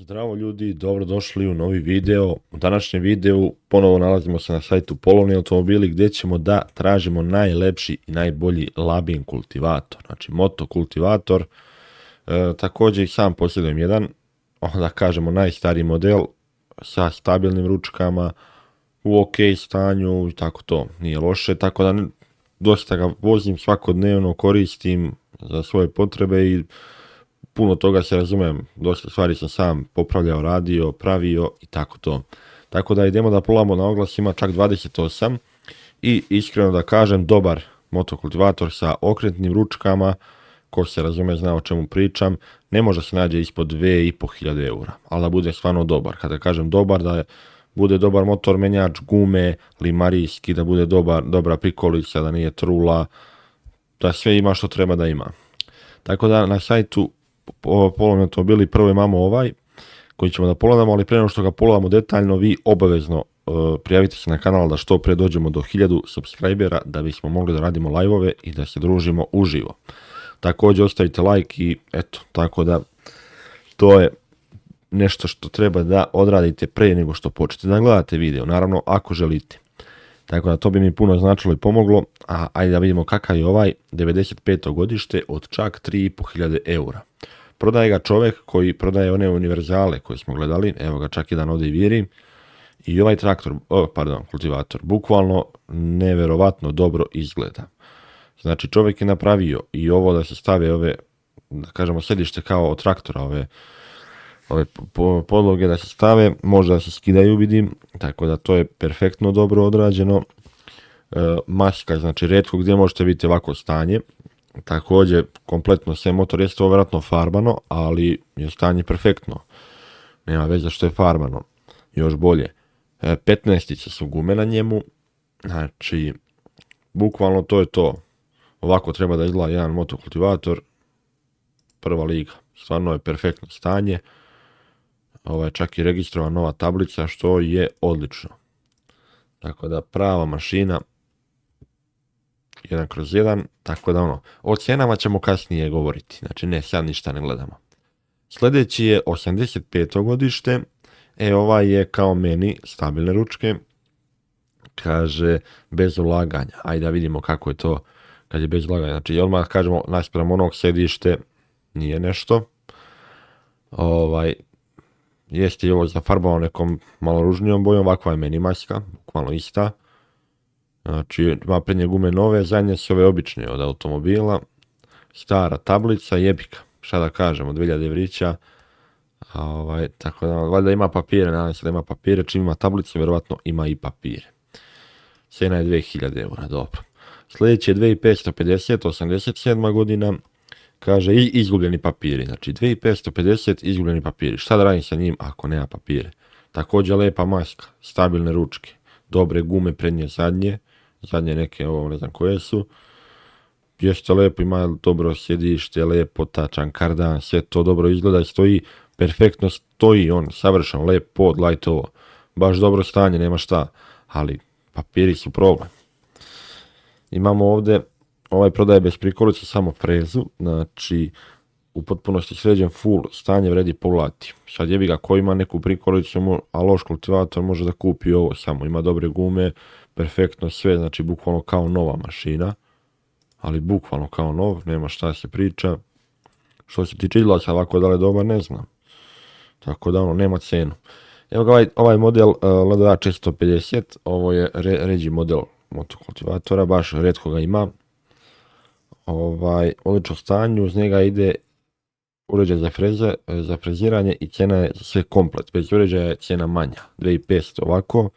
Zdravo ljudi, dobrodošli u novi video. U današnjem videu ponovo nalazimo se na sajtu Polovni automobili gdje ćemo da tražimo najlepši i najbolji Labin kultivator, znači moto kultivator. Također i sam posjedujem jedan, da kažemo najstariji model sa stabilnim ručkama, u ok stanju i tako to, nije loše, tako da dosta ga vozim svakodnevno, koristim za svoje potrebe i puno toga se razumijem, dosta stvari sam sam popravljao, radio, pravio i tako to. Tako da idemo da polamo na oglas, ima čak 28 i iskreno da kažem dobar motokultivator sa okretnim ručkama, ko se razume zna o čemu pričam, ne može se nađe ispod 2500 eura, ali da bude stvarno dobar. Kada kažem dobar, da bude dobar motor, menjač, gume, limarijski, da bude dobra prikolica, da nije trula, da sve ima što treba da ima. Tako da na sajtu Polovni automobili prvo imamo ovaj koji ćemo da pogledamo, ali prije nego što ga pogledamo detaljno, vi obavezno prijavite se na kanal da što pre dođemo do 1000 subscribera da bismo mogli da radimo live-ove i da se družimo uživo. Također ostavite like i eto, tako da to je nešto što treba da odradite prije nego što počnete da gledate video, naravno ako želite. Tako da to bi mi puno značilo i pomoglo, a ajde da vidimo kakav je ovaj 95. godište od čak 3500 eura. Prodaje ga čovjek koji prodaje one univerzale koje smo gledali, evo ga čak jedan ovdje i viri. I ovaj kultivator, bukvalno neverovatno dobro izgleda. Znači čovjek je napravio i ovo da se stave ove, da kažemo sedište kao od traktora, ove podloge da se stave, možda se skidaju vidim, tako da to je perfektno dobro odrađeno. Maska, znači retko gdje možete vidjeti ovako stanje. Također, kompletno sve motor jeste ovo vjerojatno farbano, ali je stanje perfektno. Nema veze što je farbano. Još bolje. 15 su gume na njemu. Znači, bukvalno to je to. Ovako treba da izgleda jedan motokultivator. Prva liga. Stvarno je perfektno stanje. Ovo je čak i registrovana nova tablica, što je odlično. Tako da prava mašina. 1/1, tako da o cijenama ćemo kasnije govoriti, znači ne, sad ništa ne gledamo. Sljedeći je 85. godište, ovaj je kao meni, stabilne ručke, kaže bez ulaganja, ajde da vidimo kako je to kad je bez ulaganja, znači odmah kažemo naspram onog sedište, nije nešto, jeste i ovo zafarbao nekom malo ružnijom bojom, ovakva je meni maska, bukvalno ista. Znači, ima prednje gume nove, zadnje su ove obične od automobila, stara tablica, jebika, šta da kažemo, 2000 evrića, tako da, valjda ima papire, nadam se da ima papire, čim ima tablice, vjerovatno ima i papire. Cijena je 2000 eura, dobro. Sljedeći je 2550, 87. godina, kaže i izgubljeni papiri, znači 2550 izgubljeni papiri, šta da radim sa njim ako nema papire. Također lepa maska, stabilne ručke, dobre gume prednje zadnje neke, ovo ne znam koje su, jeste lepo, ima dobro sjedište, lepo tačan kardan, sve to dobro izgleda i stoji, perfektno stoji on, savršen, lep pod, light ovo, baš dobro stanje, nema šta, ali papiri su problem. Imamo ovdje, ovaj prodaje bez prikolice, samo frezu, znači u potpunosti sređen full, stanje vredi pogledati. Sad jebi ga ko ima neku prikolicu, a loš kultivator može da kupi ovo samo, ima dobre gume, perfektno sve, znači bukvalno kao nova mašina, ali bukvalno kao nov, nema šta se priča. Što se tiče izglasa ovako da li je dobar, ne znam. Tako da nema cenu. Evo ga ovaj model LDA 450, ovo je ređi model motokultivatora, baš retko ga ima. Odlično stanju, uz njega ide uređaj za freziranje i cijena je sve komplet, bez uređaja je cijena manja, 2500 ovako.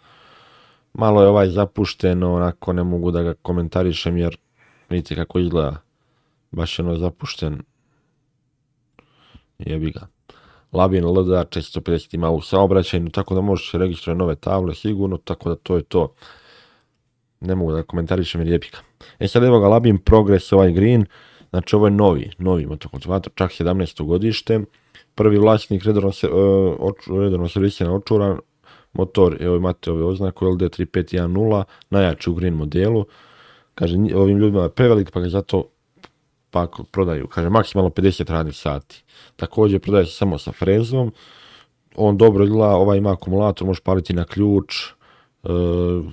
Malo je ovaj zapušteno, onako ne mogu da ga komentarišem jer vidite kako izgleda, baš je ono zapušten, jebi ga. Labin LDA 450 ima u saobraćajnu, tako da možeš se registrovati nove table sigurno, tako da to je to. Ne mogu da komentarišem jer jebi ga. Sad evo ga Labin Progress, ovaj green, znači ovo je novi motokultivator, čak 17. godište, prvi vlasnik redovno servisirana očuran, motor, evo imate ove oznaku LD3510, najjači u green modelu, kaže ovim ljudima je prevelik pa ga zato prodaju, kaže maksimalno 50 radnih sati, također prodaje se samo sa frezom, on dobro izgleda, ovaj ima akumulator, može paliti na ključ,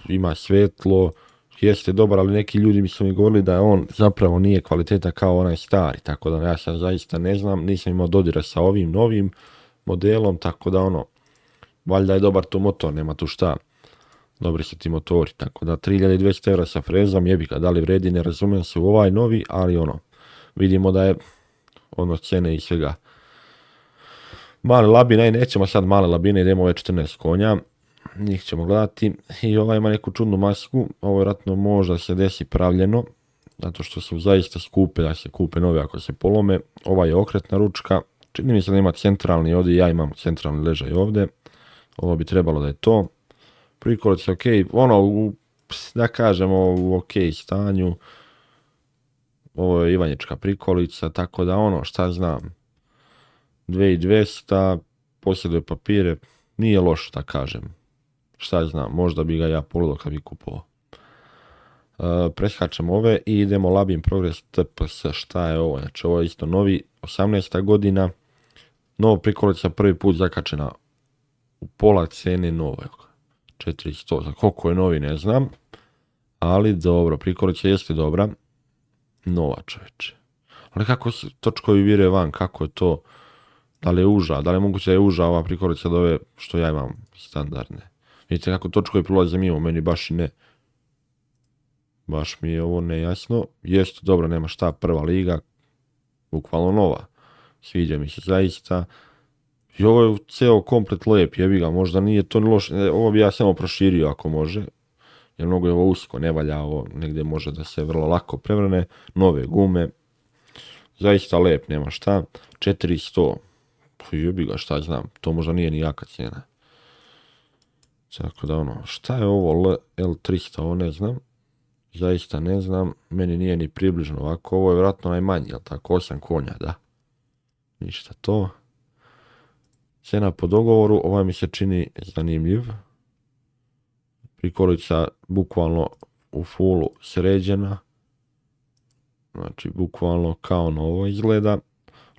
ima svjetlo, jeste dobar, ali neki ljudi mi su mi govorili da on zapravo nije kvaliteta kao onaj stari, tako da ja sad zaista ne znam, nisam imao dodira sa ovim novim modelom, tako da valjda je dobar tu motor, nema tu šta. Dobri su ti motori, tako da 3200 € sa frezom, jebika, da li vredi, ne razumijem se u ovaj novi, ali vidimo da je cene i svega. Male labine, nećemo sad male labine, idemo ove 14 konja, njih ćemo gledati. I ovaj ima neku čudnu masku, ovo vjerojatno možda se desi pravljeno, zato što su zaista skupe, da se kupe nove ako se polome. Ova je okretna ručka, čini mi se da ima centralni ovdje, ja imam centralni ležaj ovdje, ovo bi trebalo da je to. Prikolica ok, da kažemo u ok stanju, ovo je Ivanjička prikolica, tako da šta znam, 2200, posjeduje papire, nije loš da kažem, šta znam, možda bi ga ja pogledao kad bi kupovao. Preskačemo ove i idemo Labin Progress TPS, šta je ovo, znači ovo je isto novi, 18. godina, nova prikolica prvi put zakačena u pola cene nove, 400, za koliko je novi ne znam, ali dobro, prikolica jeste dobra, nova čovječe. Ali kako se točkovi vire van, kako je to, da li je uža, da li je moguće da je uža ova prikolica od ove što ja imam standardne. Vidite kako točkovi prolaze mimo, meni baš i ne. Baš mi je ovo nejasno. Jeste dobro, nema šta, prva liga, bukvalno nova. Sviđa mi se zaista. I ovo je ceo komplet lep, jebi ga, možda nije to loše, ovo bi ja samo proširio ako može. Jer mnogo je ovo usko, ne valja ovo, negdje može da se vrlo lako prevrne. Nove gume, zaista lep, nema šta. 400, jebi ga, šta znam, to možda nije ni jaka cijena. Tako da šta je ovo L300, ovo ne znam. Zaista ne znam, meni nije ni približno ovako, ovo je vjerojatno najmanji, jel tako, 8 konja, da. Ništa to. Cena po dogovoru, ovaj mi se čini zanimljiv. Prikolica bukvalno u fullu sređena. Znači, bukvalno kao novo izgleda.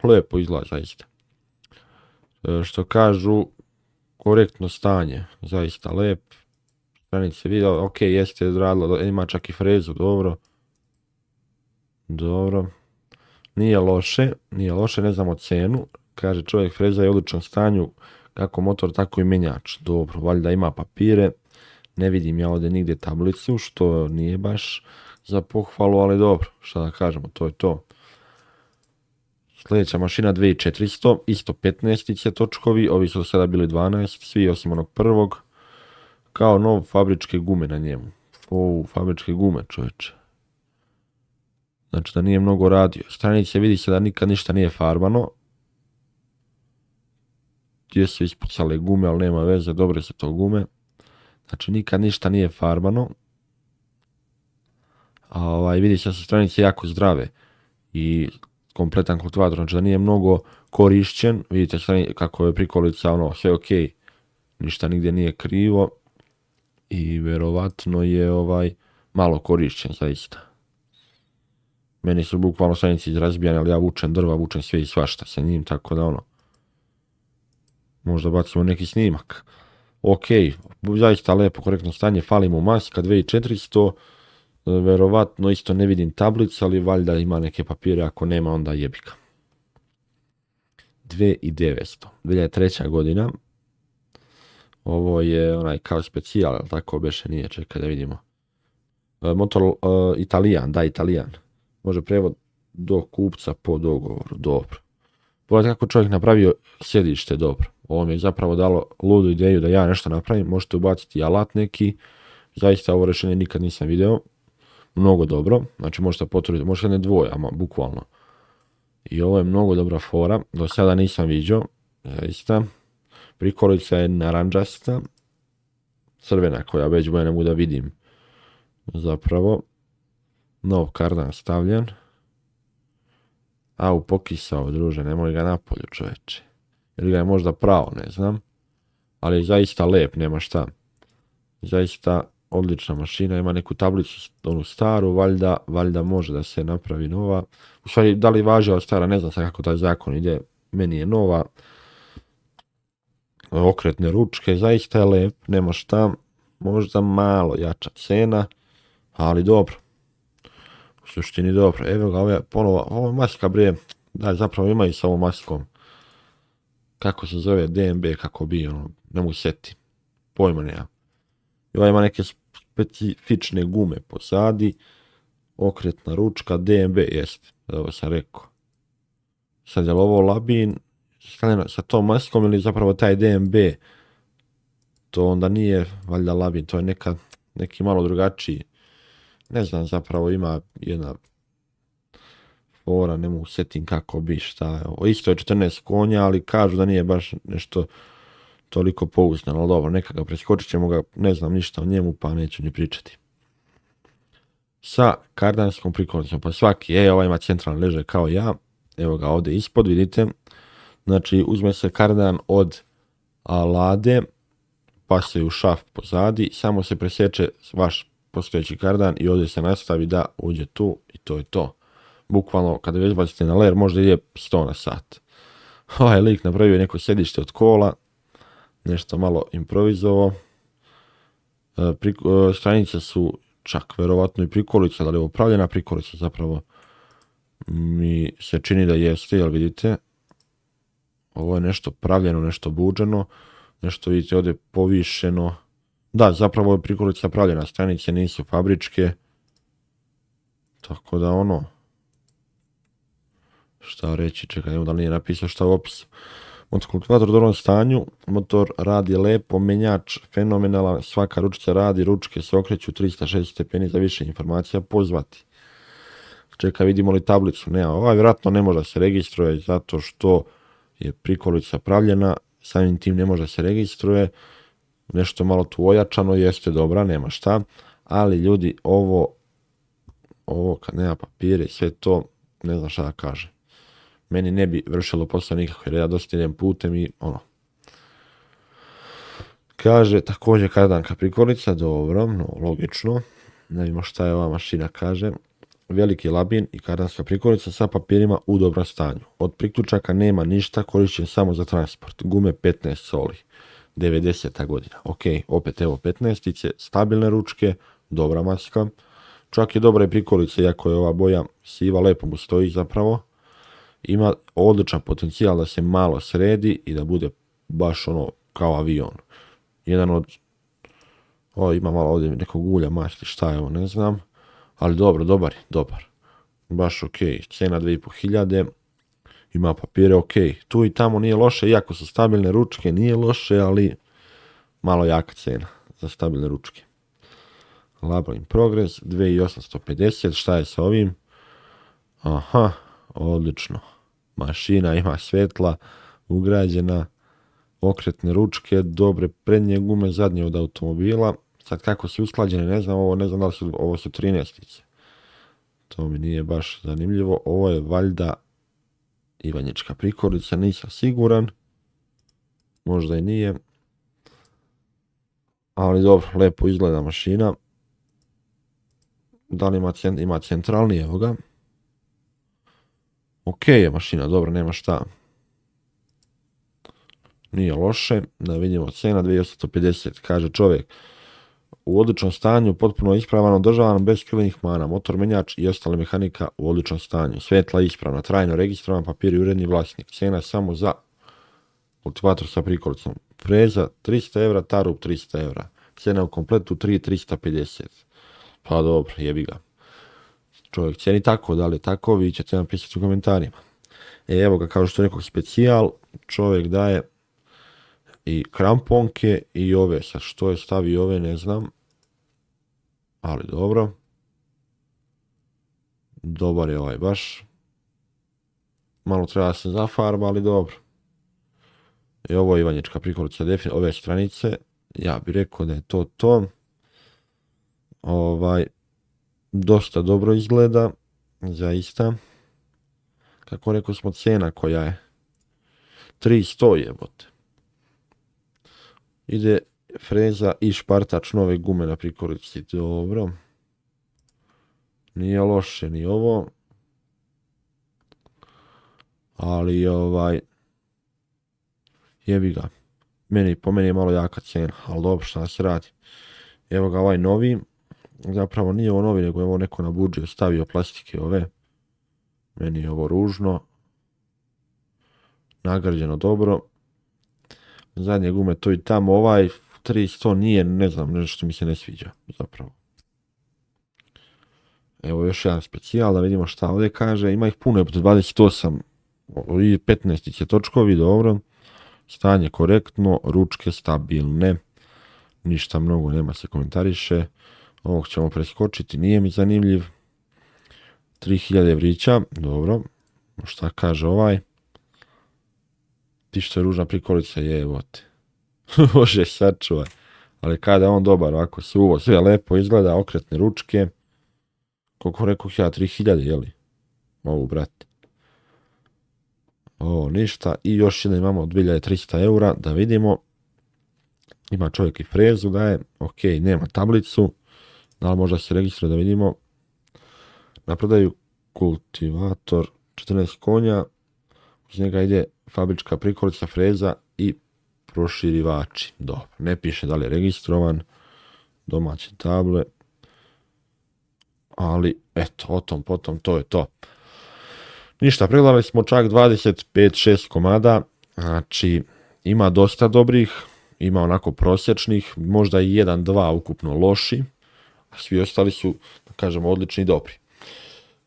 Lijepo izgleda, zaista. Što kažu, korektno stanje, zaista lep. Stranice video, ok, jeste radilo, ima čak i frezu, dobro. Dobro. Nije loše, ne znamo cenu. Kaže čovjek, freza je u odličnom stanju, kako motor, tako i menjač. Dobro, valjda ima papire. Ne vidim ja ovdje nigdje tablicu, što nije baš za pohvalu, ali dobro, šta da kažemo, to je to. Sljedeća mašina 2400, isto 15 točkovi, ovi su do sada bili 12, svi osim onog prvog. Kao nov fabričke gume na njemu. Fabričke gume, čovječe. Znači da nije mnogo radio. Stranice vidi se da nikad ništa nije farbano. Gdje su ispucale gume, ali nema veze, dobre su to gume. Znači nikad ništa nije farbano. A vidi se da su stranice jako zdrave. I kompletan kultivator, znači da nije mnogo korišćen. Vidite kako je prikolica, sve ok. Ništa nigdje nije krivo. I vjerovatno je malo korišćen zaista. Meni su bukvalno stranice izrazbijane, ali ja vučem drva, vučem sve i svašta sa njim, tako da možda bacimo neki snimak. Ok, zaista lepo, korektno stanje, fali mu maska 2400, vjerovatno isto ne vidim tablicu, ali valjda ima neke papire, ako nema onda jebika. 2900, 2003. godina. Ovo je onaj kao specijal, ali tako beše nije, čekaj da vidimo. Motor Italijan, da, Italijan. Može prevod do kupca po dogovoru, dobro. Pogledajte kako čovjek napravio sjedište, dobro. Ovo mi je zapravo dalo ludu ideju da ja nešto napravim, možete ubaciti alat neki. Zaista ovo rješenje nikad nisam video. Mnogo dobro, znači možete potruditi, možete ne dvoje, ama bukvalno. I ovo je mnogo dobra fora, do sada nisam vidio, zaista. Prikolica je naranđasta, crvena koja već boja ne mogu da vidim. Zapravo, nov kardan stavljen. Pokisao, druže, nemoj ga napolju, čoveče. Ili ga je možda pravo, ne znam. Ali je zaista lep, nema šta. Zaista odlična mašina, ima neku tablicu, onu staru, valjda može da se napravi nova. U stvari, da li važi ova stara, ne znam sad kako taj zakon ide, meni je nova. okretne ručke, zaista je lep, nema šta, možda malo jača cena, ali dobro. U suštini dobro. Evo ga, ovo je maska bre, da zapravo imaju sa ovom maskom. Kako se zove, DNB, kako bi, ne mogu sjetiti. Pojma nema. I ova ima neke specifične gume pozadi, okretna ručka, DNB, jeste, ovo sam rekao. Sad je li ovo Labin sa tom maskom ili zapravo taj DNB, to onda nije valjda Labin, to je neki malo drugačiji. Ne znam, zapravo ima jedna fora, ne mogu sjetim kako bi, šta je. Isto je 14 konja, ali kažu da nije baš nešto toliko pouzdano, ali dobro, neka ga preskočit ćemo ga, ne znam ništa o njemu, pa neću ni pričati. Sa kardanskom prikolicom, pa svaki, ovaj ima centralni ležaj kao ja, evo ga ovdje ispod, vidite, znači uzme se kardan od lade, pa se u šaf pozadi, samo se presječe vaš postojeći kardan i ovdje se nastavi da uđe tu i to je to. Bukvalno kada već bacite na ler možda ide 100 na sat. Ovaj lik napravio neko sjedište od kola, nešto malo improvizovao. Stranice su čak verovatno i prikolica, da li je upravljena prikolica, zapravo mi se čini da jeste, jel vidite, ovo je nešto pravljeno, nešto buđeno, nešto vidite ovdje povišeno, da, zapravo je prikolica pravljena, stranice nisu fabričke, tako da šta reći, čekaj, da nije napisao šta u opisu. Motokultivator u dobrom stanju, motor radi lepo, menjač fenomenalan, svaka ručica radi, ručke se okreću 360 stepeni, za više informacija pozvati. Čekaj, vidimo li tablicu? Ne, ovaj vjerojatno ne može da se registruje zato što je prikolica pravljena, samim tim ne može da se registruje, nešto malo tu ojačano, jeste dobra, nema šta, ali ljudi, ovo kad nema papire, sve to, ne znam šta da kaže. Meni ne bi vršilo posao nikako, jer ja dosta idem putem i Kaže, također kardanka prikolica, dobro, logično. Ne vidimo šta je ova mašina kaže. Veliki Labin i kardanska prikolica sa papirima u dobrom stanju. Od priključaka nema ništa, korišćen samo za transport. Gume 15 soli. 90. godina. Ok, opet evo 15-ice, stabilne ručke, dobra maska. Čak je dobra i prikolica, iako je ova boja siva, lepo mu stoji zapravo. Ima odličan potencijal da se malo sredi i da bude baš kao avion. Jedan od... ima malo ovdje nekog ulja, masti, šta je ovo, ne znam. Ali dobar. Baš ok. Cena 2500. Ima papire ok. Tu i tamo nije loše, iako su stabilne ručke, nije loše, ali malo jaka cena za stabilne ručke. Labor in progress, 2850. Šta je sa ovim? Aha, odlično. Mašina ima svetla, ugrađena, okretne ručke, dobre prednje gume, zadnje od automobila. Sad kako su usklađene, ne znam da li su, ovo su 13-ice. To mi nije baš zanimljivo. Ovo je valjda ivanjička prikolica, nisam siguran. Možda i nije. Ali dobro, lepo izgleda mašina. Da li ima centralni, evo ga. Ok je mašina, dobro, nema šta. Nije loše, da vidimo cena 2850, kaže čovjek. U odličnom stanju, potpuno ispravan, održavan, bez krilnih mana, motor, menjač i ostale mehanika u odličnom stanju. Svetla ispravna, trajno registrovan, papir i uredni vlasnik. Cena samo za kultivator sa prikolicom. Freza 300 evra, tarub 300 evra. Cena u kompletu 3350. Pa dobro, jebi ga. Čovjek cijeni tako, da li je tako, vi ćete napisati u komentarima. Evo ga, kao što je nekog specijal, čovjek daje i kramponke i ove, sad što je stavio ove ne znam, ali dobro. Dobar je ovaj baš. Malo treba se zafarba, ali dobro. I ovo je ivanjička prikolica, ove stranice, ja bih rekao da je to. Dosta dobro izgleda, zaista. Kako rekao smo, cena koja je 300 jebote. Ide freza i špartač nove gume na prikolici, dobro. Nije loše ni ovo. Ali jebi ga. po meni je malo jaka cijena, ali dobro, šta se radi. Evo ga ovaj novi, zapravo nije ovo novi, nego je ovo neko na budžet stavio plastike ove. Meni je ovo ružno. Nagrađeno dobro. Zadnje gume to i tamo, ovaj 300 nije, ne znam, nešto mi se ne sviđa zapravo. Evo još jedan specijal, da vidimo šta ovdje kaže, ima ih puno, je 28 i 15 točkovi, dobro. Stanje korektno, ručke stabilne, ništa mnogo nema se komentariše. Ovog ćemo preskočiti, nije mi zanimljiv. 3000 evrića, dobro. Šta kaže ovaj? Ti što je ružna prikolica, jevote. Bože, sačuvaj. Ali kada je on dobar, ovako suvo, sve lepo izgleda, okretne ručke. Koliko rekoh ja, 3000, jeli? Mogu, brate. Ovo, ništa. I još jedan imamo 2300 eura, da vidimo. Ima čovjek i frezu, da je. Ok, nema tablicu. Da li možda se registruje, da vidimo. Na prodaju kultivator 14 konja. Uz njega ide fabrička prikolica, freza i proširivači. Dobro, ne piše da li je registrovan. Domaće table. Ali, eto, o tom, potom, to je to. Ništa, pregledali smo čak 25-6 komada. Znači, ima dosta dobrih, ima onako prosječnih, možda i 1-2 ukupno loši, a svi ostali su, da kažemo, odlični i dobri.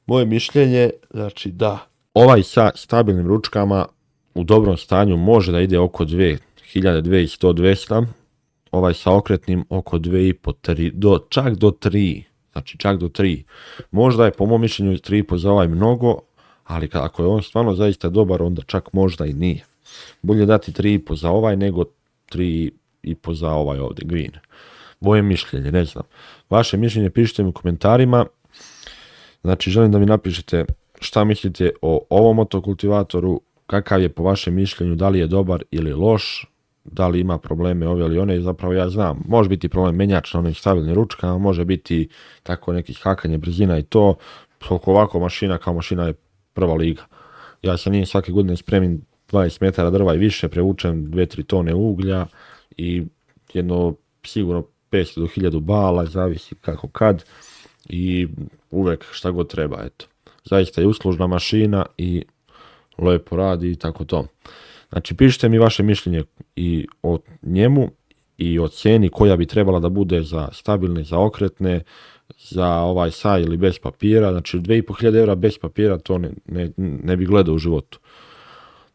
Moje mišljenje, znači da ovaj sa stabilnim ručkama u dobrom stanju može da ide oko 2000, 2100, 200, ovaj sa okretnim oko 2,5, čak do 3, znači čak do 3. Možda je po mom mišljenju 3,5 za ovaj mnogo, ali ako je on stvarno zaista dobar, onda čak možda i nije. Bolje dati 3,5 za ovaj nego 3,5 za ovaj ovdje, green. Moje mišljenje, ne znam. Vaše mišljenje pišite mi u komentarima. Znači, želim da mi napišete šta mislite o ovom motokultivatoru, kakav je po vašem mišljenju, da li je dobar ili loš, da li ima probleme ove ili one, zapravo ja znam. Može biti problem menjač na onim stabilnim ručkama, može biti tako neki skakanje, brzina i to. Koliko ovako mašina kao mašina je prva liga. Ja se nije svake godine spremim 20 metara drva i više, prevučem 2-3 tone uglja i jedno sigurno 500 do 1000 bala, zavisi kako kad i uvek šta god treba, eto. Zaista je uslužna mašina i lepo radi i tako to. Znači, pišite mi vaše mišljenje i o njemu i o cijeni koja bi trebala da bude za stabilne, za okretne, za ovaj sa ili bez papira. Znači, 2500 eura bez papira to ne bi gledao u životu.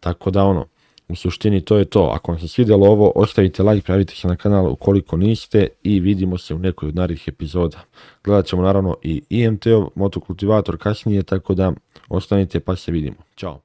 Tako da u suštini to je to. Ako vam se svidjelo ovo, ostavite like, prijavite se na kanal ukoliko niste i vidimo se u nekoj od narednih epizoda. Gledat ćemo naravno i IMT-ov motokultivator kasnije, tako da ostanite pa se vidimo. Ćao.